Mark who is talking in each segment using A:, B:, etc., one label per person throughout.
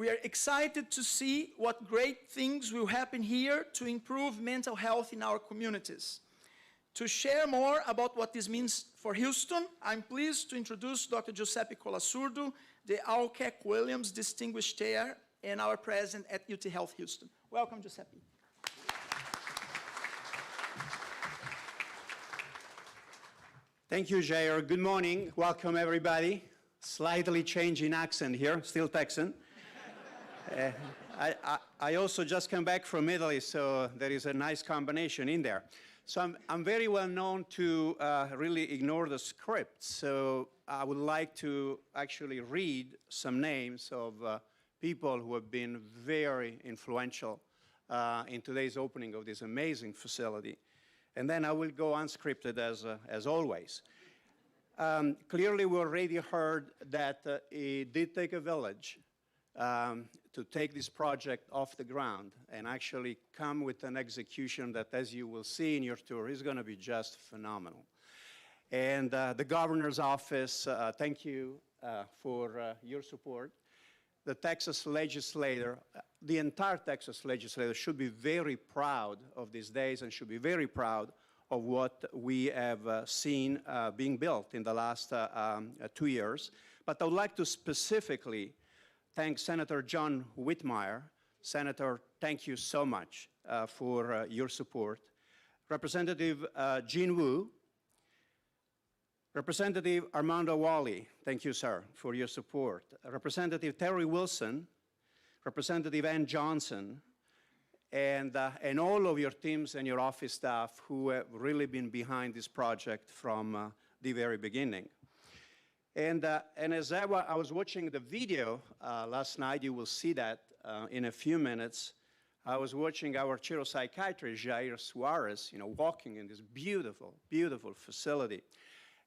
A: We are excited to see what great things will happen here to improve mental health in our communities. To share more about what this means for Houston, I'm pleased to introduce Dr. Giuseppe Colasurdo, the Alkeck Williams Distinguished Chair and our president at UTHealth Houston. Welcome, Giuseppe.
B: Thank you, Jair. Good morning. Welcome, everybody. Slightly changing accent here, still Texan. I also just came back from Italy, so there is a nice combination in there. So I'm very well known to really ignore the script, so I would like to actually read some names of people who have been very influential in today's opening of this amazing facility. And then I will go unscripted as always. Clearly, we already heard that it did take a village to take this project off the ground and actually come with an execution that, as you will see in your tour, is going to be just phenomenal. And the governor's office, thank you for your support. The Texas legislature, the entire Texas legislature should be very proud of these days and should be very proud of what we have seen being built in the last 2 years. But I would like to specifically thank Senator John Whitmire. Senator, thank you so much for your support. Representative Jean Wu, Representative Armando Wally, thank you, sir, for your support. Representative Terry Wilson, Representative Ann Johnson, and all of your teams and your office staff who have really been behind this project from the very beginning. And as I was watching the video last night, you will see that in a few minutes. I was watching our chiropsychiatrist, Jair Suarez, walking in this beautiful, beautiful facility.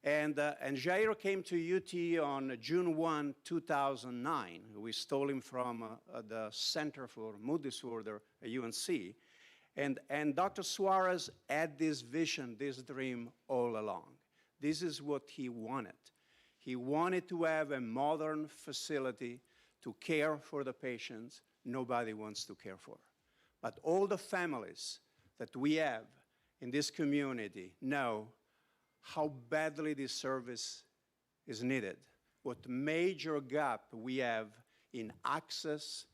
B: And Jair came to UT on June 1, 2009. We stole him from the Center for Mood Disorder at UNC. And Dr. Suarez had this vision, this dream all along. This is what he wanted. He wanted to have a modern facility to care for the patients nobody wants to care for. But all the families that we have in this community know how badly this service is needed, what major gap we have in access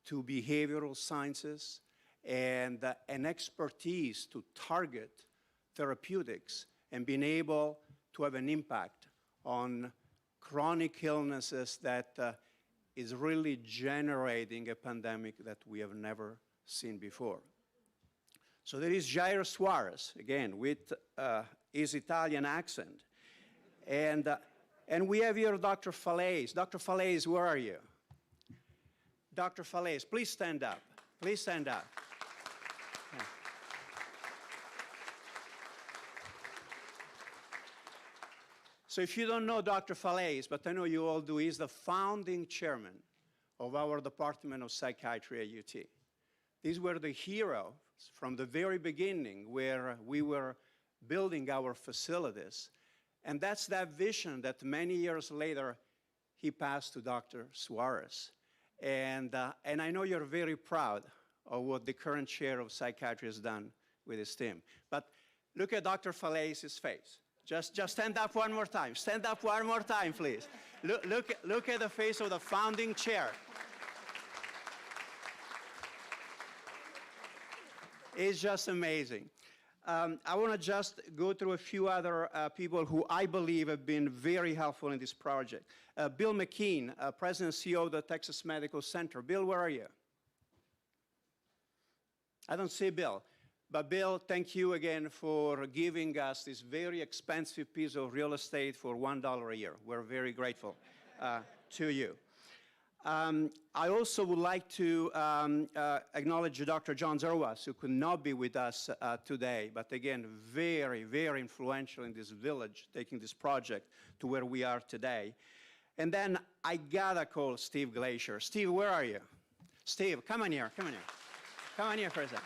B: to behavioral sciences and an expertise to target therapeutics and being able to have an impact on chronic illnesses that is really generating a pandemic that we have never seen before. So there is Jair Suarez, again, with his Italian accent. And we have here Dr. Falaise. Dr. Falaise, where are you? Dr. Falaise, please stand up. Please stand up. Yeah. So if you don't know Dr. Falaise, but I know you all do, he's the founding chairman of our Department of Psychiatry at UT. These were the heroes from the very beginning where we were building our facilities. And that's that vision that many years later he passed to Dr. Suarez. And I know you're very proud of what the current chair of psychiatry has done with his team. But look at Dr. Falaise's face. Just stand up one more time. Stand up one more time, please. Look at the face of the founding chair. It's just amazing. I want to just go through a few other people who I believe have been very helpful in this project. Bill McKean, President and CEO of the Texas Medical Center. Bill, where are you? I don't see Bill. But Bill, thank you again for giving us this very expensive piece of real estate for $1 a year. We're very grateful to you. I also would like to acknowledge Dr. John Zerwas, who could not be with us today, but again, very, very influential in this village, taking this project to where we are today. And then I gotta call Steve Glacier. Steve, where are you? Steve, come on here, come on here. Come on here for a second.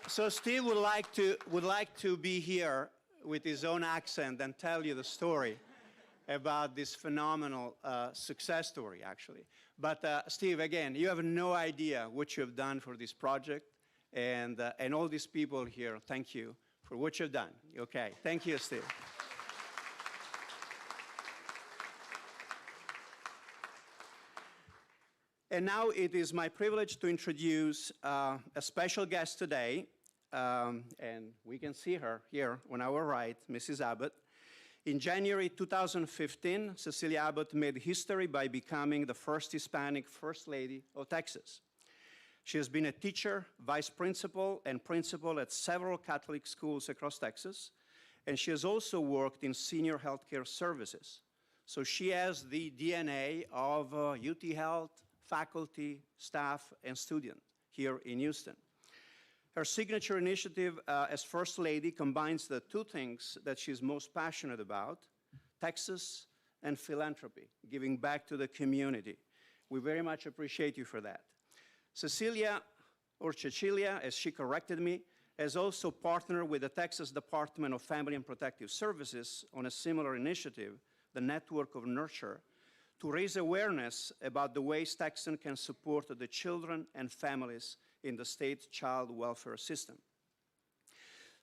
B: So Steve would like to be here with his own accent and tell you the story about this phenomenal success story, actually. But Steve, again, you have no idea what you have done for this project, and all these people here, thank you for what you've done. Okay, thank you, Steve. And now it is my privilege to introduce a special guest today, and we can see her here on our right, Mrs. Abbott. In January 2015, Cecilia Abbott made history by becoming the first Hispanic First Lady of Texas. She has been a teacher, vice principal, and principal at several Catholic schools across Texas, and she has also worked in senior healthcare services. So she has the DNA of UTHealth faculty, staff, and students here in Houston. Her signature initiative as First Lady combines the two things that she's most passionate about, Texas and philanthropy, giving back to the community. We very much appreciate you for that. Cecilia, or Cecilia, as she corrected me, has also partnered with the Texas Department of Family and Protective Services on a similar initiative, the Network of Nurture, to raise awareness about the ways Texans can support the children and families in the state child welfare system.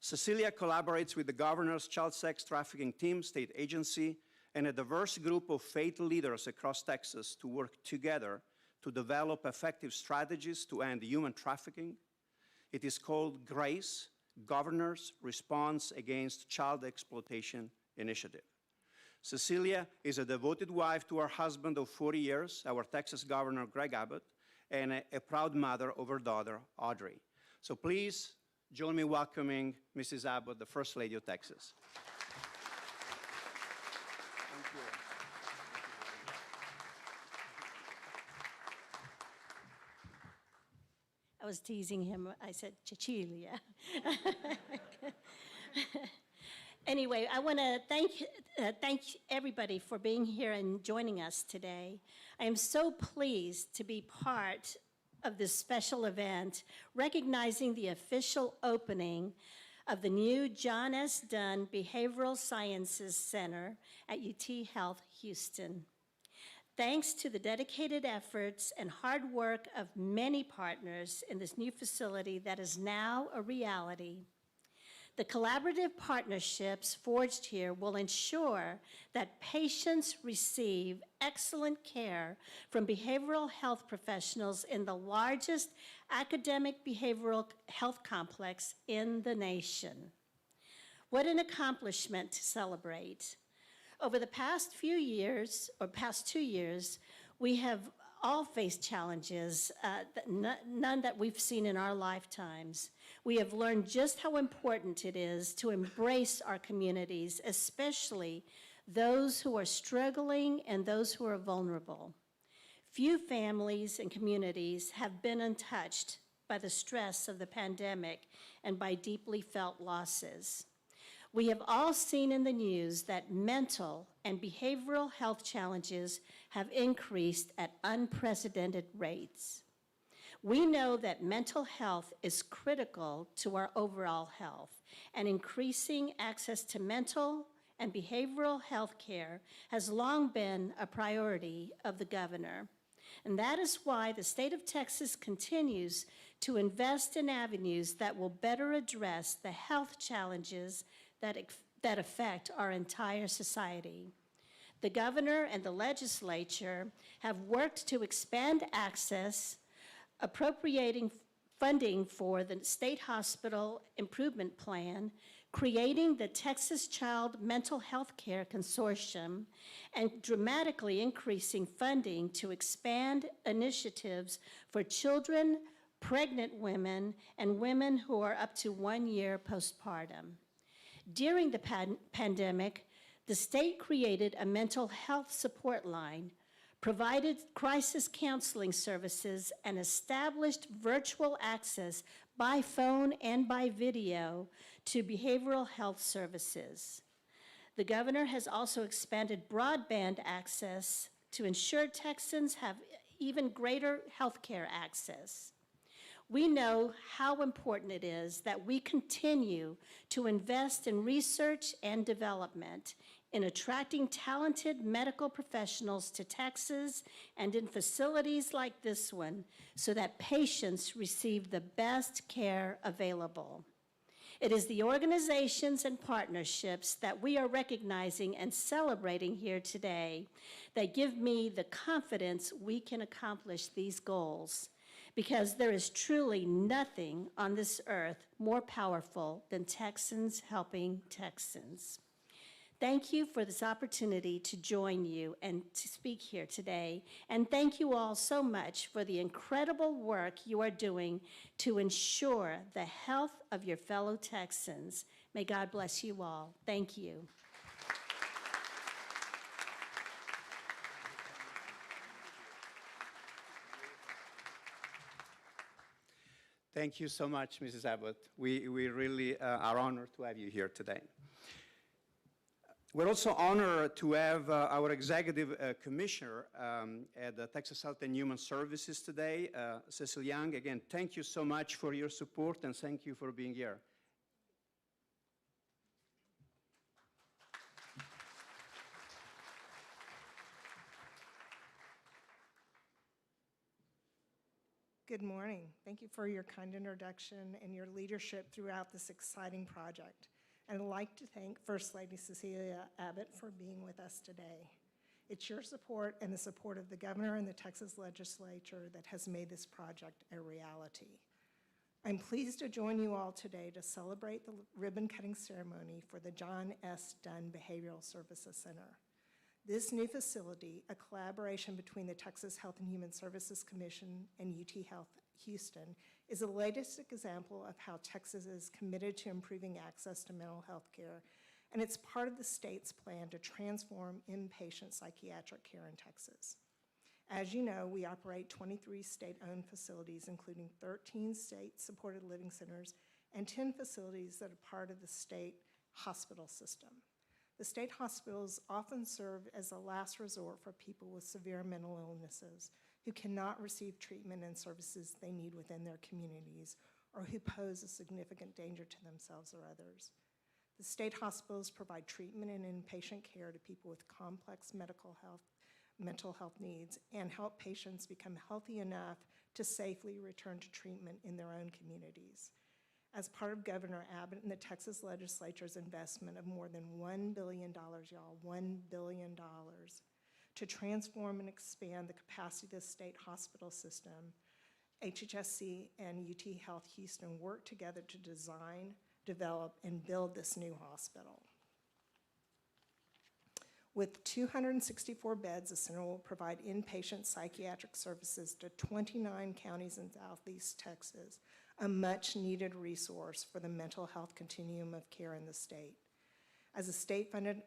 B: Cecilia collaborates with the governor's child sex trafficking team, state agency, and a diverse group of faith leaders across Texas to work together to develop effective strategies to end human trafficking. It is called GRACE, Governor's Response Against Child Exploitation Initiative. Cecilia is a devoted wife to her husband of 40 years, our Texas Governor Greg Abbott, and a proud mother of her daughter, Audrey. So please join me welcoming Mrs. Abbott, the First Lady of Texas. Thank you.
C: I was teasing him. I said, Cecilia. Anyway, I want to thank everybody for being here and joining us today. I am so pleased to be part of this special event, recognizing the official opening of the new John S. Dunn Behavioral Sciences Center at UTHealth Houston. Thanks to the dedicated efforts and hard work of many partners in this new facility that is now a reality, the collaborative partnerships forged here will ensure that patients receive excellent care from behavioral health professionals in the largest academic behavioral health complex in the nation. What an accomplishment to celebrate. Over the past 2 years, we have all faced challenges, none that we've seen in our lifetimes. We have learned just how important it is to embrace our communities, especially those who are struggling and those who are vulnerable. Few families and communities have been untouched by the stress of the pandemic and by deeply felt losses. We have all seen in the news that mental and behavioral health challenges have increased at unprecedented rates. We know that mental health is critical to our overall health, and increasing access to mental and behavioral health care has long been a priority of the governor. And that is why the state of Texas continues to invest in avenues that will better address the health challenges that affect our entire society. The governor and the legislature have worked to expand access, appropriating funding for the State Hospital Improvement Plan, creating the Texas Child Mental Health Care Consortium, and dramatically increasing funding to expand initiatives for children, pregnant women, and women who are up to 1 year postpartum. During the pandemic, the state created a mental health support line, provided crisis counseling services, and established virtual access by phone and by video to behavioral health services. The governor has also expanded broadband access to ensure Texans have even greater health care access. We know how important it is that we continue to invest in research and development, in attracting talented medical professionals to Texas and in facilities like this one so that patients receive the best care available. It is the organizations and partnerships that we are recognizing and celebrating here today that give me the confidence we can accomplish these goals, because there is truly nothing on this earth more powerful than Texans helping Texans. Thank you for this opportunity to join you and to speak here today. And thank you all so much for the incredible work you are doing to ensure the health of your fellow Texans. May God bless you all. Thank you.
B: Thank you so much, Mrs. Abbott. We really are honored to have you here today. We're also honored to have our executive commissioner at the Texas Health and Human Services today, Cecil Young. Again, thank you so much for your support and thank you for being here.
D: Good morning. Thank you for your kind introduction and your leadership throughout this exciting project. And I'd like to thank First Lady Cecilia Abbott for being with us today. It's your support and the support of the governor and the Texas legislature that has made this project a reality. I'm pleased to join you all today to celebrate the ribbon-cutting ceremony for the John S. Dunn Behavioral Services Center. This new facility, a collaboration between the Texas Health and Human Services Commission and UTHealth Houston, is the latest example of how Texas is committed to improving access to mental health care, and it's part of the state's plan to transform inpatient psychiatric care in Texas. As you know, we operate 23 state-owned facilities, including 13 state-supported living centers and 10 facilities that are part of the state hospital system. The state hospitals often serve as a last resort for people with severe mental illnesses who cannot receive treatment and services they need within their communities or who pose a significant danger to themselves or others. The state hospitals provide treatment and inpatient care to people with complex mental health needs and help patients become healthy enough to safely return to treatment in their own communities. As part of Governor Abbott and the Texas legislature's investment of more than $1 billion, y'all, $1 billion, to transform and expand the capacity of the state hospital system, HHSC and UTHealth Houston worked together to design, develop, and build this new hospital. With 264 beds, the center will provide inpatient psychiatric services to 29 counties in Southeast Texas, a much-needed resource for the mental health continuum of care in the state. As a state-funded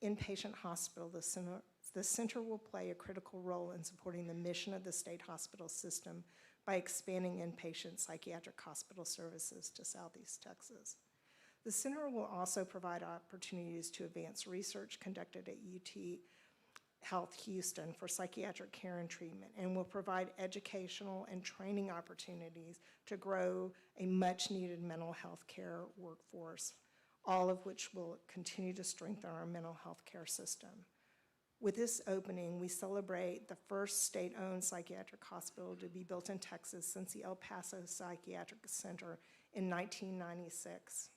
D: inpatient hospital, the center will play a critical role in supporting the mission of the state hospital system by expanding inpatient psychiatric hospital services to Southeast Texas. The center will also provide opportunities to advance research conducted at UTHealth Houston for psychiatric care and treatment, and will provide educational and training opportunities to grow a much-needed mental health care workforce, all of which will continue to strengthen our mental health care system. With this opening, we celebrate the first state-owned psychiatric hospital to be built in Texas since the El Paso Psychiatric Center in 1996.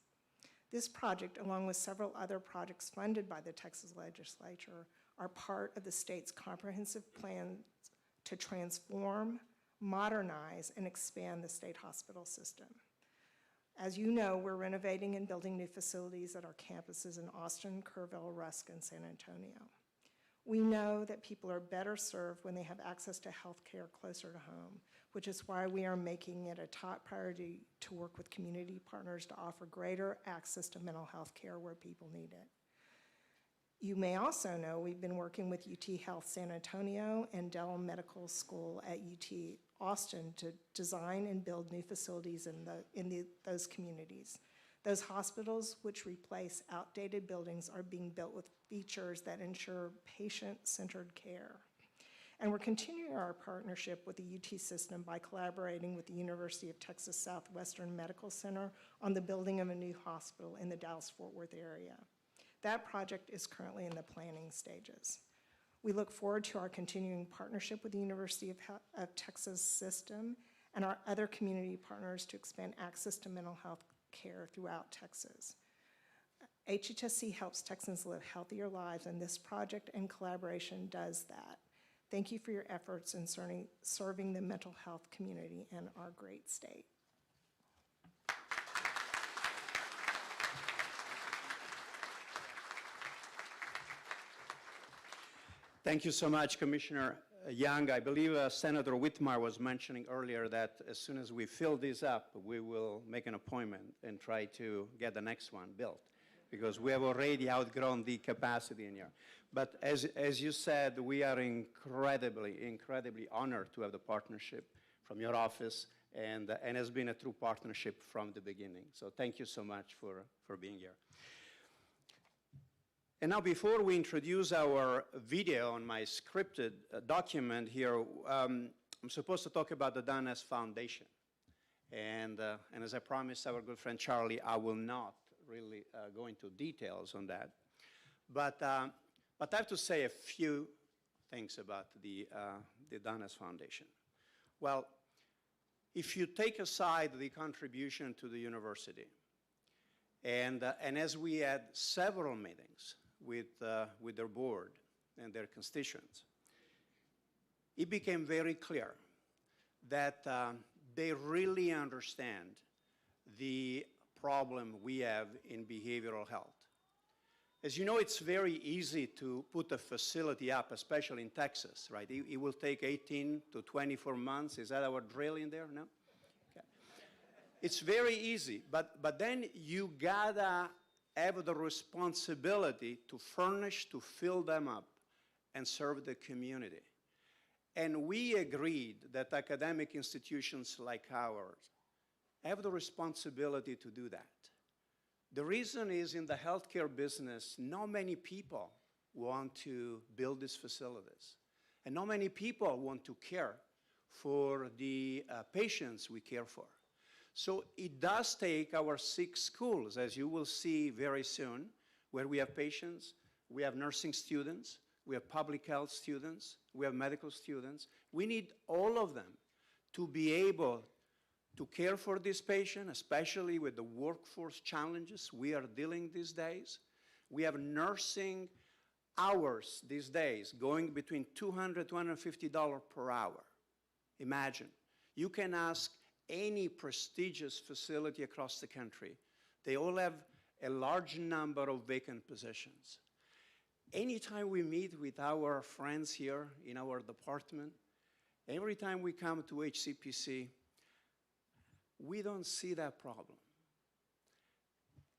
D: This project, along with several other projects funded by the Texas legislature, are part of the state's comprehensive plan to transform, modernize, and expand the state hospital system. As you know, we're renovating and building new facilities at our campuses in Austin, Kerrville, Rusk, and San Antonio. We know that people are better served when they have access to health care closer to home, which is why we are making it a top priority to work with community partners to offer greater access to mental health care where people need it. You may also know we've been working with UTHealth San Antonio and Dell Medical School at UT Austin to design and build new facilities in those communities. Those hospitals, which replace outdated buildings, are being built with features that ensure patient-centered care. And we're continuing our partnership with the UT system by collaborating with the University of Texas Southwestern Medical Center on the building of a new hospital in the Dallas-Fort Worth area. That project is currently in the planning stages. We look forward to our continuing partnership with the University of Texas system and our other community partners to expand access to mental health care throughout Texas. HHSC helps Texans live healthier lives, and this project and collaboration does that. Thank you for your efforts in serving the mental health community in our great state.
B: Thank you so much, Commissioner Young. I believe Senator Whitmire was mentioning earlier that as soon as we fill this up, we will make an appointment and try to get the next one built, because we have already outgrown the capacity in here. But as you said, we are incredibly honored to have the partnership from your office, and has been a true partnership from the beginning. So thank you so much for being here. And now, before we introduce our video on my scripted document here, I'm supposed to talk about the Dunn Foundation. And as I promised our good friend Charlie, I will not really go into details on that. But I have to say a few things about the Dunn Foundation. Well, if you take aside the contribution to the university, and as we had several meetings with their board and their constituents, it became very clear that they really understand the problem we have in behavioral health. As you know, it's very easy to put a facility up, especially in Texas, right? It will take 18 to 24 months. Is that our drill in there? No? Okay. It's very easy, but then you gotta have the responsibility to furnish, to fill them up, and serve the community. And we agreed that academic institutions like ours have the responsibility to do that. The reason is, in the healthcare business, not many people want to build these facilities. And not many people want to care for the patients we care for. So it does take our 6 schools, as you will see very soon, where we have patients, we have nursing students, we have public health students, we have medical students. We need all of them to be able to care for this patient, especially with the workforce challenges we are dealing these days. We have nursing hours these days going between $200, $250 per hour. Imagine. You can ask any prestigious facility across the country. They all have a large number of vacant positions. Anytime we meet with our friends here in our department, every time we come to HCPC, we don't see that problem.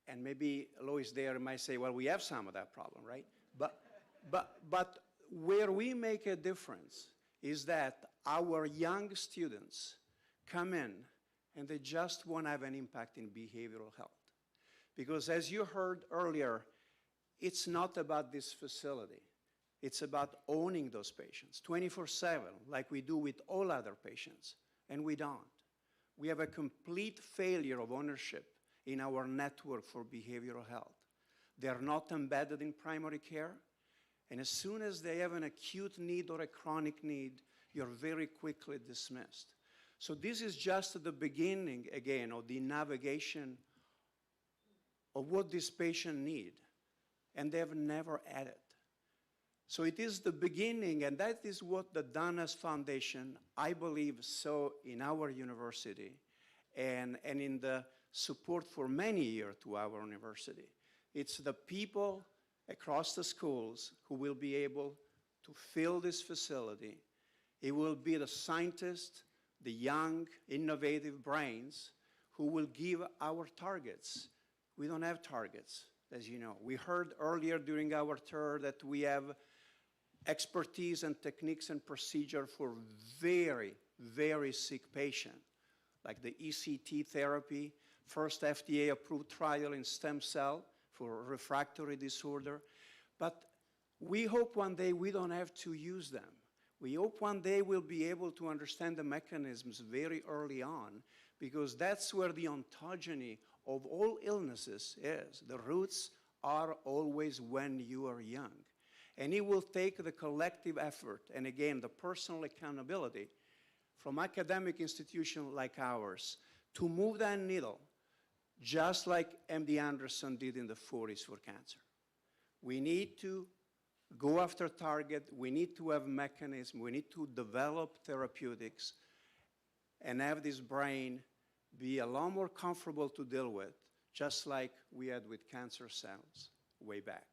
B: And maybe Lois there might say, well, we have some of that problem, right? But where we make a difference is that our young students come in and they just won't have an impact in behavioral health. Because as you heard earlier, it's not about this facility. It's about owning those patients 24/7, like we do with all other patients, and we don't. We have a complete failure of ownership in our network for behavioral health. They're not embedded in primary care, and as soon as they have an acute need or a chronic need, you're very quickly dismissed. So this is just the beginning, again, of the navigation of what this patient need, and they have never had it. So it is the beginning, and that is what the Dunn Foundation, I believe, saw in our university and in the support for many years to our university. It's the people across the schools who will be able to fill this facility. It will be the scientists, the young, innovative brains who will give our targets. We don't have targets, as you know. We heard earlier during our tour that we have expertise and techniques and procedure for very, very sick patients, like the ECT therapy, first FDA-approved trial in stem cell for refractory disorder. But we hope one day we don't have to use them. We hope one day we'll be able to understand the mechanisms very early on, because that's where the ontogeny of all illnesses is. The roots are always when you are young. And it will take the collective effort, and again, the personal accountability from academic institutions like ours to move that needle, just like MD Anderson did in the 40s for cancer. We need to go after target, we need to have mechanism, we need to develop therapeutics and have this brain be a lot more comfortable to deal with, just like we had with cancer cells way back.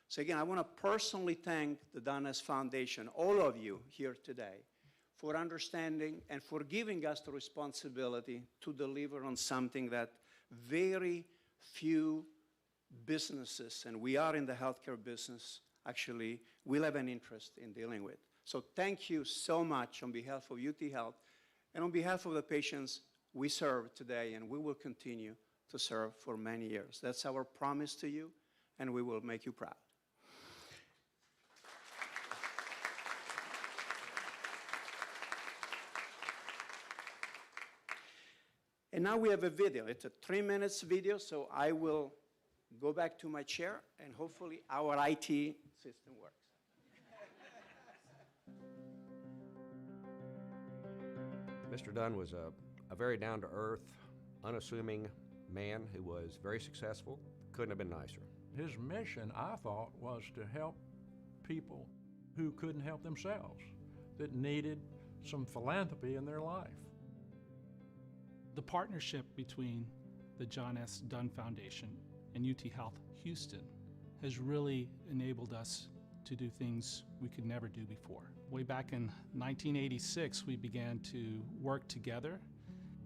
B: So again, I want to personally thank the Dunn Foundation, all of you here today, for understanding and for giving us the responsibility to deliver on something that very few businesses, and we are in the healthcare business, actually will have an interest in dealing with. So thank you so much on behalf of UTHealth and on behalf of the patients we serve today, and we will continue to serve for many years. That's our promise to you, and we will make you proud. And now we have a video. It's a 3-minute video, so I will go back to my chair, and hopefully our IT system works.
E: Mr. Dunn was a very down-to-earth, unassuming man who was very successful. Couldn't have been nicer.
F: His mission, I thought, was to help people who couldn't help themselves, that needed some philanthropy in their life.
G: The partnership between the John S. Dunn Foundation and UTHealth Houston has really enabled us to do things we could never do before. Way back in 1986, we began to work together,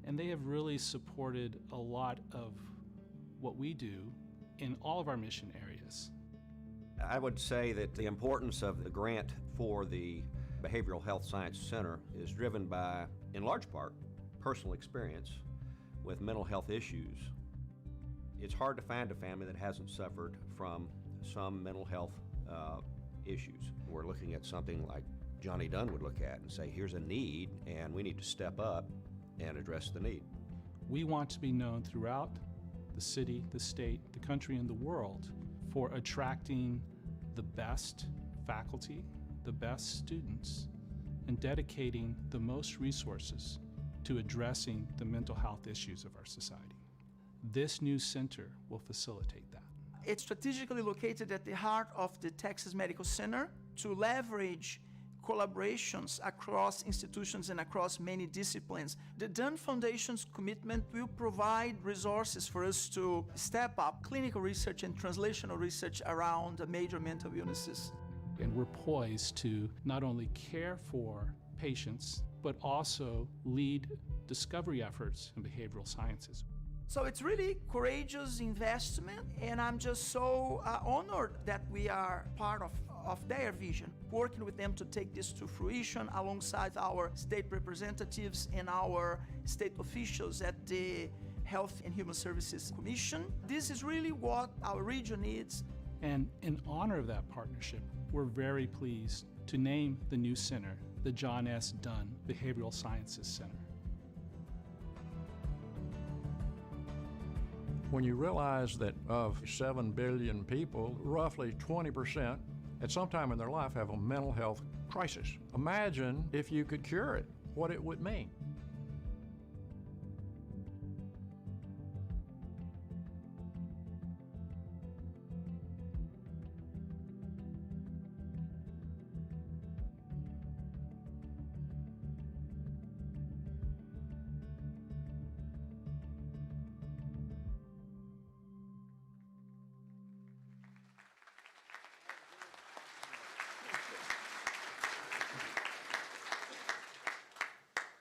G: and they have really supported a lot of what we do in all of our mission areas.
E: I would say that the importance of the grant for the Behavioral Health Science Center is driven by, in large part, personal experience with mental health issues. It's hard to find a family that hasn't suffered from some mental health issues. We're looking at something like Johnny Dunn would look at and say, here's a need, and we need to step up and address the need.
G: We want to be known throughout the city, the state, the country, and the world for attracting the best faculty, the best students, and dedicating the most resources to addressing the mental health issues of our society. This new center will facilitate that.
A: It's strategically located at the heart of the Texas Medical Center to leverage collaborations across institutions and across many disciplines. The Dunn Foundation's commitment will provide resources for us to step up clinical research and translational research around major mental illnesses.
G: And we're poised to not only care for patients, but also lead discovery efforts in behavioral sciences.
A: So it's really courageous investment, and I'm just so honored that we are part of their vision, working with them to take this to fruition alongside our state representatives and our state officials at the Health and Human Services Commission. This is really what our region needs.
G: And in honor of that partnership, we're very pleased to name the new center the John S. Dunn Behavioral Sciences Center.
F: When you realize that of 7 billion people, roughly 20% at some time in their life have a mental health crisis. Imagine if you could cure it, what it would mean.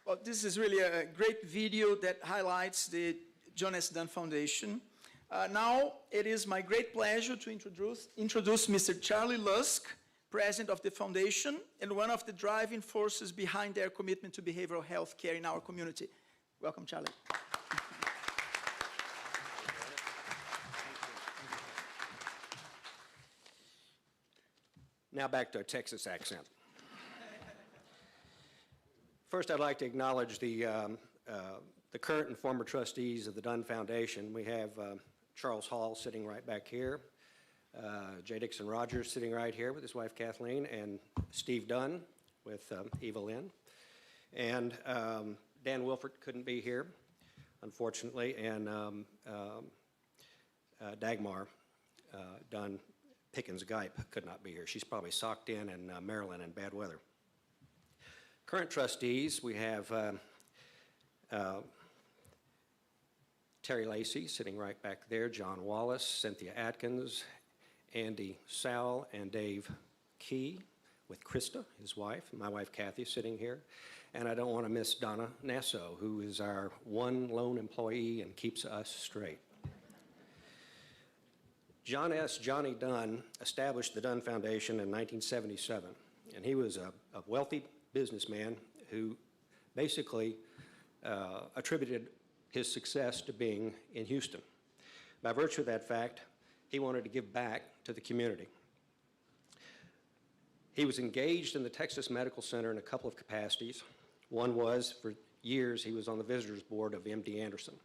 A: Well, this is really a great video that highlights the John S. Dunn Foundation. Now, it is my great pleasure to introduce Mr. Charlie Lusk, president of the foundation, and one of the driving forces behind their commitment to behavioral health care in our community. Welcome, Charlie.
H: Now back to a Texas accent.
E: First, I'd like to acknowledge the current and former trustees of the Dunn Foundation. We have Charles Hall sitting right back here, J. Dixon Rogers sitting right here with his wife Kathleen, and Steve Dunn with Eva Lynn. And Dan Wilford couldn't be here, unfortunately, and Dagmar Dunn Pickens-Gipe could not be here. She's probably socked in Maryland in bad weather. Current trustees, we have Terry Lacey sitting right back there, John Wallace, Cynthia Atkins, Andy Sowell, and Dave Key with Krista, his wife, my wife Kathy sitting here. And I don't want to miss Donna Nasso, who is our one lone employee and keeps us straight. Johnny Dunn established the Dunn Foundation in 1977, and he was a wealthy businessman who basically attributed his success to being in Houston. By virtue of that fact, he wanted to give back to the community. He was engaged in the Texas Medical Center in a couple of capacities. One was, for years, he was on the visitors board of MD Anderson.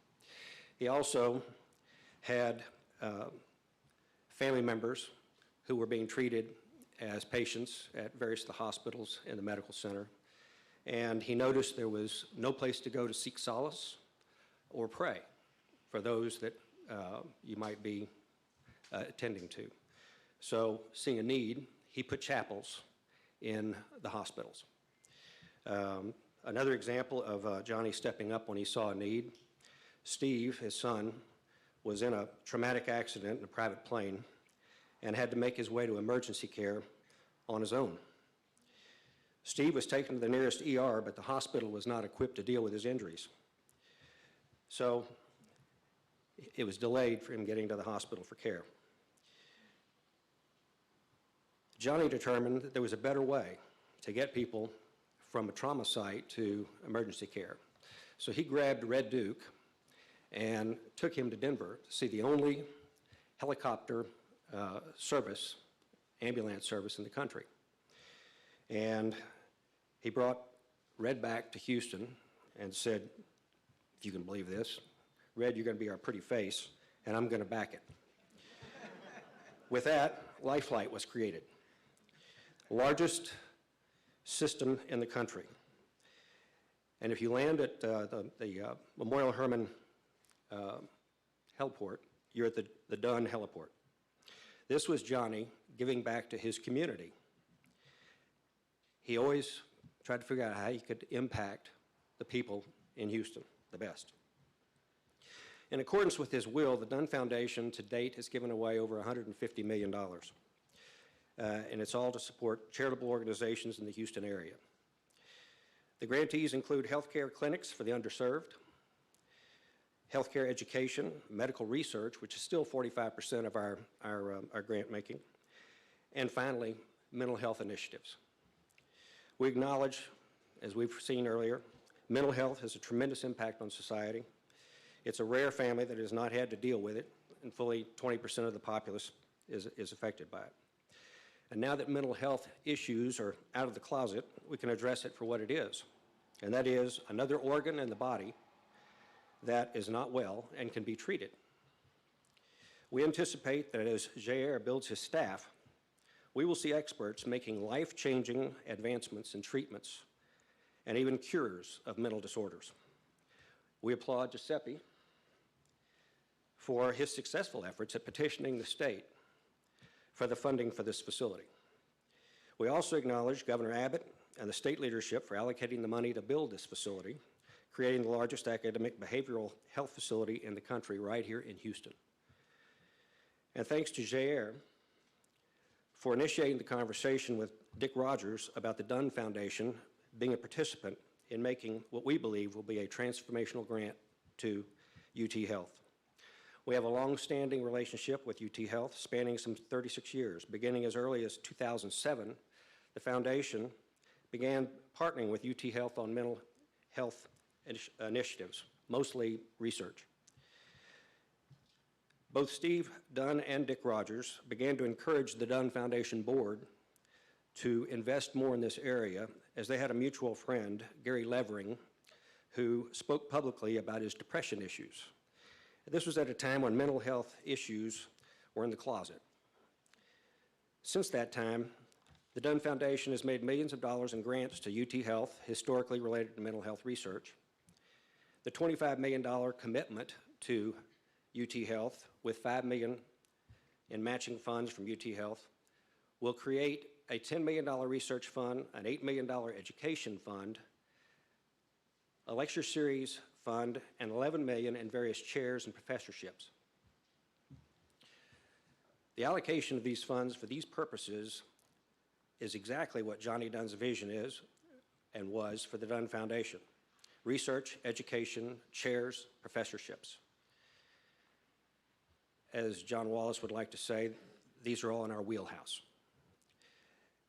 E: He also had family members who were being treated as patients at various of the hospitals in the medical center. And he noticed there was no place to go to seek solace or pray for those that you might be attending to. So, seeing a need, he put chapels in the hospitals. Another example of Johnny stepping up when he saw a need, Steve, his son, was in a traumatic accident in a private plane and had to make his way to emergency care on his own. Steve was taken to the nearest ER, but the hospital was not equipped to deal with his injuries. So it was delayed for him getting to the hospital for care. Johnny determined that there was a better way to get people from a trauma site to emergency care. So he grabbed Red Duke and took him to Denver to see the only helicopter service, ambulance service in the country. And he brought Red back to Houston and said, if you can believe this, Red, you're going to be our pretty face, and I'm going to back it. With that, Lifelight was created, largest system in the country. And if you land at the Memorial Hermann heliport, you're at the Dunn heliport. This was Johnny giving back to his community. He always tried to figure out how he could impact the people in Houston the best. In accordance with his will, the Dunn Foundation to date has given away over $150 million. And it's all to support charitable organizations in the Houston area. The grantees include healthcare clinics for the underserved, healthcare education, medical research, which is still 45% of our grant making, and finally, mental health initiatives. We acknowledge, as we've seen earlier, mental health has a tremendous impact on society. It's a rare family that has not had to deal with it, and fully 20% of the populace is affected by it. And now that mental health issues are out of the closet, we can address it for what it is. And that is another organ in the body that is not well and can be treated. We anticipate that as Jair builds his staff, we will see experts making life-changing advancements in treatments and even cures of mental disorders. We applaud Giuseppe for his successful efforts at petitioning the state for the funding for this facility. We also acknowledge Governor Abbott and the state leadership for allocating the money to build this facility, creating the largest academic behavioral health facility in the country right here in Houston. And thanks to Jair for initiating the conversation with Dick Rogers about the Dunn Foundation being a participant in making what we believe will be a transformational grant to UTHealth. We have a long-standing relationship with UTHealth spanning some 36 years. Beginning as early as 2007, the foundation began partnering with UTHealth on mental health initiatives, mostly research. Both Steve Dunn and Dick Rogers began to encourage the Dunn Foundation board to invest more in this area as they had a mutual friend, Gary Levering, who spoke publicly about his depression issues. This was at a time when mental health issues were in the closet. Since that time, the Dunn Foundation has made millions of dollars in grants to UTHealth, historically related to mental health research. The $25 million commitment to UTHealth, with $5 million in matching funds from UTHealth, will create a $10 million research fund, an $8 million education fund, a lecture series fund, and $11 million in various chairs and professorships. The allocation of these funds for these purposes is exactly what Johnny Dunn's vision is and was for the Dunn Foundation: research, education, chairs, professorships. As John Wallace would like to say, these are all in our wheelhouse.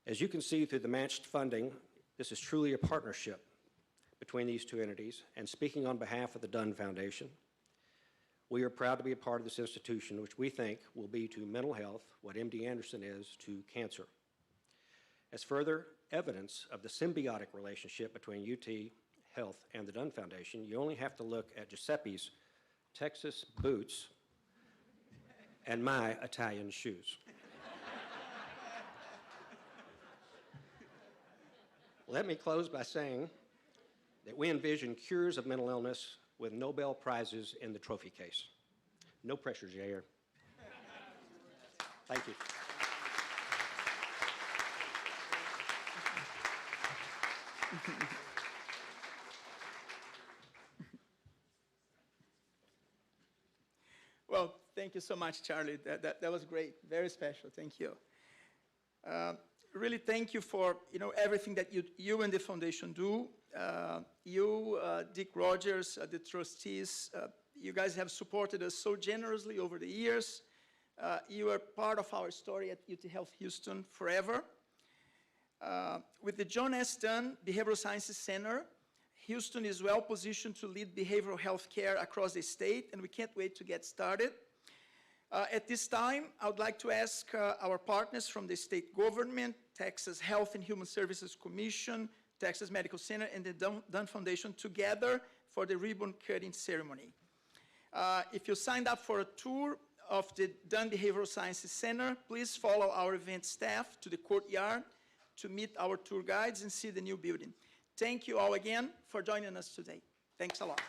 E: As you can see through the matched funding, this is truly a partnership between these two entities, and speaking on behalf of the Dunn Foundation, we are proud to be a part of this institution, which we think will be to mental health what MD Anderson is to cancer. As further evidence of the symbiotic relationship between UTHealth and the Dunn Foundation, you only have to look at Giuseppe's Texas boots and my Italian shoes. Let me close by saying that we envision cures of mental illness with Nobel Prizes in the trophy case. No pressure, Jair. Thank you.
A: Well, thank you so much, Charlie. That was great, very special. Thank you. Really, thank you for everything that you and the foundation do. Dick Rogers, the trustees, you guys have supported us so generously over the years. You are part of our story at UTHealth Houston forever. With the John S. Dunn Behavioral Sciences Center, Houston is well positioned to lead behavioral health care across the state, and we can't wait to get started. At this time, I would like to ask our partners from the state government, Texas Health and Human Services Commission, Texas Medical Center, and the Dunn Foundation together for the ribbon cutting ceremony. If you signed up for a tour of the Dunn Behavioral Sciences Center, please follow our event staff to the courtyard to meet our tour guides and see the new building. Thank you all again for joining us today. Thanks a lot.